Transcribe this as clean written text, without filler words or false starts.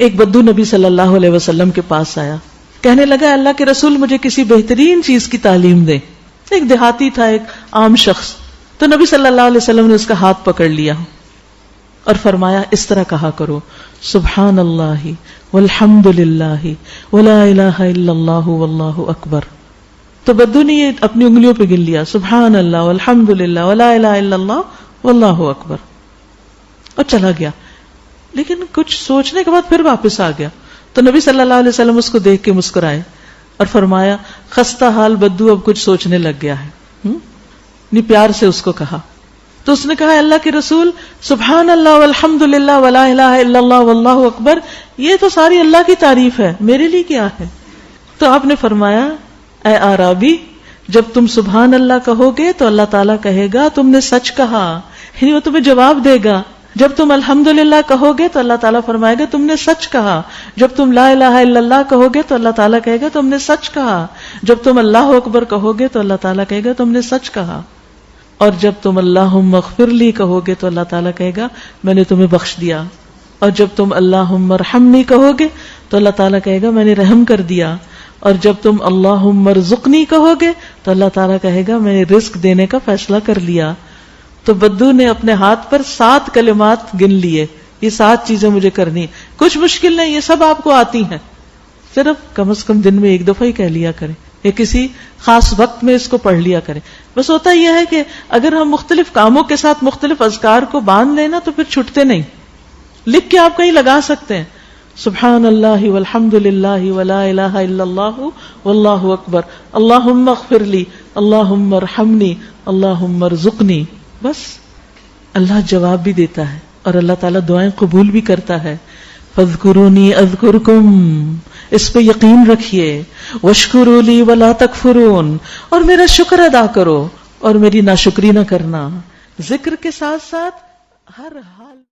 ایک بدو نبی صلی اللہ علیہ وسلم کے پاس آیا، کہنے لگا اللہ کے رسول مجھے کسی بہترین چیز کی تعلیم دے. ایک دیہاتی تھا، ایک عام شخص. تو نبی صلی اللہ علیہ وسلم نے اس کا ہاتھ پکڑ لیا اور فرمایا اس طرح کہا کرو، سبحان اللہ والحمدللہ ولا الہ الا اللہ واللہ اکبر. تو بدو نے یہ اپنی انگلیوں پہ گن لیا، سبحان اللہ والحمدللہ ولا الہ الا اللہ واللہ اکبر، اور چلا گیا. لیکن کچھ سوچنے کے بعد پھر واپس آ گیا. تو نبی صلی اللہ علیہ وسلم اس کو دیکھ کے مسکرائے اور فرمایا خستہ حال بدو اب کچھ سوچنے لگ گیا ہے. پیار سے اس کو کہا. تو اس نے کہا اللہ کے رسول سبحان اللہ والحمدللہ ولا الہ الا اللہ واللہ اکبر، یہ تو ساری اللہ کی تعریف ہے، میرے لیے کیا ہے؟ تو آپ نے فرمایا اے اعرابی، جب تم سبحان اللہ کہو گے تو اللہ تعالیٰ کہے گا تم نے سچ کہا، یعنی وہ تمہیں جواب دے گا. جب تم الحمدللہ کہو گے تو اللہ تعالیٰ فرمائے گا تم نے سچ کہا. جب تم لا الہ الا اللہ کہو گے تو اللہ تعالیٰ کہے گا تم نے سچ کہا. جب تم اللہ اکبر کہو گے تو اللہ تعالیٰ کہے گا تم نے سچ کہا. اور جب تم اللہم اغفر لی کہو گے تو اللہ تعالیٰ کہے گا میں نے تمہیں بخش دیا. اور جب تم اللہم ارحمنی کہو گے تو اللہ تعالیٰ کہے گا میں نے رحم کر دیا. اور جب تم اللہم ارزقنی کہو گے تو اللہ تعالیٰ کہے گا میں نے رزق دینے کا فیصلہ کر لیا. تو بدو نے اپنے ہاتھ پر 7 کلمات گن لیے، یہ 7 چیزیں مجھے کرنی، کچھ مشکل نہیں، یہ سب آپ کو آتی ہیں، صرف کم از کم دن میں 1 دفعہ ہی کہہ لیا کریں یا کسی خاص وقت میں اس کو پڑھ لیا کریں. بس ہوتا یہ ہے کہ اگر ہم مختلف کاموں کے ساتھ مختلف اذکار کو باندھ لینا تو پھر چھٹتے نہیں. لکھ کے آپ کہیں لگا سکتے ہیں سبحان اللہ والحمدللہ ولا الہ الا اللہ واللہ اکبر، اللہم اغفر لی، اللہم ارحمنی، اللہم ارزقنی. بس اللہ جواب بھی دیتا ہے اور اللہ تعالیٰ دعائیں قبول بھی کرتا ہے. فاذکرونی اذکرکم، اس پہ یقین رکھیے. واشکروا لی ولا تکفرون، اور میرا شکر ادا کرو اور میری ناشکری نہ کرنا. ذکر کے ساتھ ساتھ ہر حال